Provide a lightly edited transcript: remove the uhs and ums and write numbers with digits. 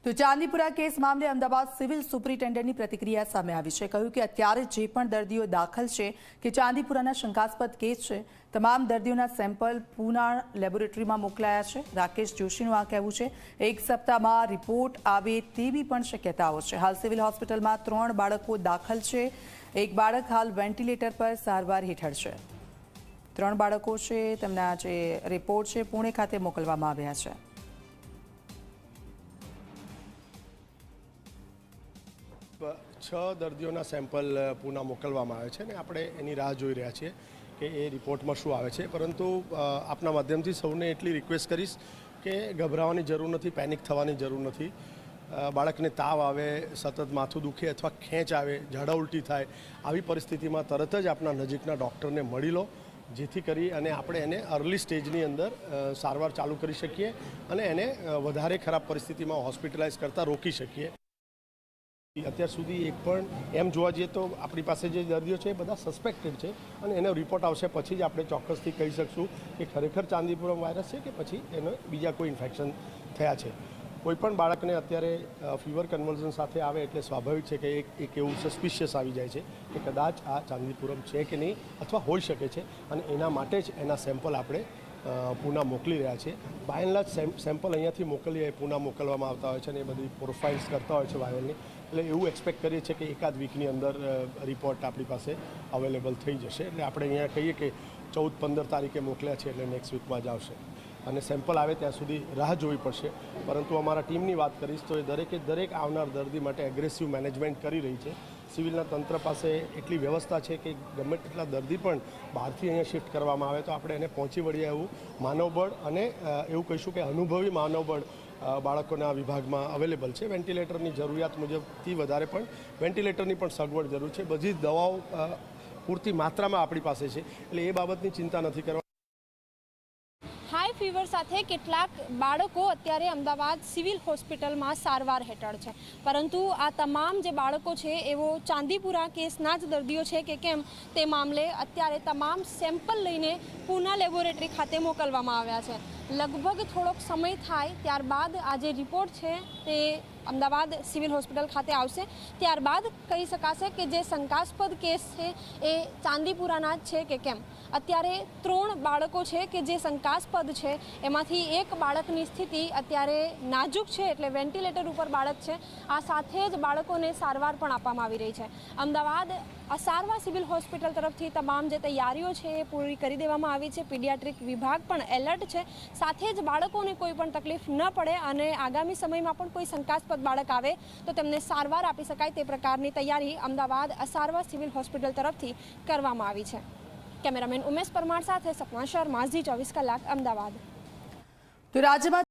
તો ચાંદીપુરા કેસ મામલે અમદાવાદ સિવિલ સુપ્રિન્ટેન્ડન્ટની પ્રતિક્રિયા સામે આવી છે। કહ્યું કે અત્યારે જે પણ દર્દીઓ દાખલ છે કે ચાંદીપુરાના શંકાસ્પદ કેસ છે, તમામ દર્દીઓના સેમ્પલ પૂના લેબોરેટરીમાં મોકલાયા છે। રાકેશ જોશીનું આ કહેવું છે। એક સપ્તાહમાં રિપોર્ટ આવે તેવી પણ શક્યતાઓ છે। હાલ સિવિલ હોસ્પિટલમાં 3 બાળકો દાખલ છે। એક બાળક હાલ વેન્ટિલેટર પર સારવાર હેઠળ છે। 3 બાળકો છે, તેમના જે રિપોર્ટ છે પુણે ખાતે મોકલવામાં આવ્યા છે। છ દર્દીઓના સેમ્પલ પૂના મોકલવામાં આવે છે અને આપણે એની રાહ જોઈ રહ્યા છીએ કે એ રિપોર્ટમાં શું આવે છે। પરંતુ આપના માધ્યમથી સૌને એટલી રિક્વેસ્ટ કરીશ કે ગભરાવાની જરૂર નથી, પેનિક થવાની જરૂર નથી। બાળકને તાવ આવે, સતત માથું દુખે અથવા ખેંચ આવે, ઝાડા ઉલટી થાય, આવી પરિસ્થિતિમાં તરત જ આપના નજીકના ડૉક્ટરને મળી લો, જેથી કરી અને આપણે એને અર્લી સ્ટેજની અંદર સારવાર ચાલુ કરી શકીએ અને એને વધારે ખરાબ પરિસ્થિતિમાં હોસ્પિટલાઇઝ કરતાં રોકી શકીએ। અત્યાર સુધી એક પણ એમ જોવા જઈએ તો આપણી પાસે જે દર્દીઓ છે એ બધા સસ્પેક્ટેડ છે અને એનો રિપોર્ટ આવશે પછી જ આપણે ચોક્કસથી કહી શકશું કે ખરેખર ચાંદીપુરમ વાયરસ છે કે પછી એને બીજા કોઈ ઇન્ફેક્શન થયા છે। કોઈપણ બાળકને અત્યારે ફીવર કન્વર્ઝન સાથે આવે એટલે સ્વાભાવિક છે કે એક એવું સસ્પિશિયસ આવી જાય છે કે કદાચ આ ચાંદીપુરમ છે કે નહીં અથવા હોઈ શકે છે અને એના માટે જ એના સેમ્પલ આપણે પૂના મોકલી રહ્યા છે। બાય એન્ડ લાર્જ સેમ્પલ અહીંયાથી મોકલીએ પૂના મોકલવામાં આવતા હોય છે અને એ બધી પ્રોફાઇલ્સ કરતા હોય છે વાયરલની, એટલે એવું એક્સપેક્ટ કરીએ છીએ કે એકાદ વીકની અંદર રિપોર્ટ આપણી પાસે અવેલેબલ થઈ જશે। એટલે આપણે અહીંયા કહીએ કે 14-15 તારીખે મોકલ્યા છે એટલે નેક્સ્ટ વીકમાં જ આવશે અને સેમ્પલ આવે ત્યાં સુધી રાહ જોવી પડશે। પરંતુ અમારા ટીમની વાત કરીશ તો એ દરેક આવનાર દર્દી માટે એગ્રેસિવ મેનેજમેન્ટ કરી રહી છે। સિવિલના તંત્ર પાસે એટલી વ્યવસ્થા છે કે ગમે તેટલા દર્દી પણ બહારથી અહીંયા શિફ્ટ કરવામાં આવે તો આપણે એને પહોંચી વળીએ એવું માનવબળ અને એવું કહીશું કે અનુભવી માનવબળ બાળકોના વિભાગમાં અવેલેબલ છે। વેન્ટિલેટરની જરૂરિયાત મુજબથી વધારે પણ વેન્ટિલેટરની પણ સગવડ જરૂર છે। બધી દવાઓ પૂરતી માત્રામાં આપણી પાસે છે, એટલે એ બાબતની ચિંતા નથી કરવા। હાઈ ફીવર સાથે કેટલાક બાળકો અત્યારે અમદાવાદ સિવિલ હોસ્પિટલમાં સારવાર હેઠળ છે, પરંતુ આ તમામ જે બાળકો છે એવો ચાંદીપુરા કેસના જ દર્દીઓ છે કે કેમ તે મામલે અત્યારે તમામ સેમ્પલ લઈને પૂના લેબોરેટરી ખાતે મોકલવામાં આવ્યા છે। લગભગ થોડોક સમય થાય ત્યારબાદ આ જે રિપોર્ટ છે તે અમદાવાદ સિવિલ હોસ્પિટલ ખાતે આવશે। ત્યારબાદ કહી શકાશે કે જે શંકાસ્પદ કેસ છે એ ચાંદીપુરાના જ છે કે કેમ। અત્યારે 3 બાળકો છે કે જે શંકાસ્પદ છે, એમાંથી એક બાળકની સ્થિતિ અત્યારે નાજુક છે, એટલે વેન્ટિલેટર ઉપર બાળક છે। આ સાથે જ બાળકોને સારવાર પણ આપવામાં આવી રહી છે। અમદાવાદ અસારવા સિવિલ હોસ્પિટલ તરફથી તમામ જે તૈયારીઓ છે એ પૂરી કરી દેવામાં આવી છે। પીડિયાટ્રિક વિભાગ પણ એલર્ટ છે, સાથે જ બાળકોને કોઈ પણ તકલીફ ન પડે અને આગામી સમયમાં પણ કોઈ શંકાસ્પદ બાળક આવે તો તેમને સારવાર આપી શકાય તે પ્રકારની તૈયારી અમદાવાદ અસારવા સિવિલ હોસ્પિટલ તરફથી કરવામાં આવી છે। કેમેરામેન ઉમેશ પરમાર સાથે સપના શર્મા, ઝી 24 કલાક, અમદાવાદ। તો રાજ્યમાં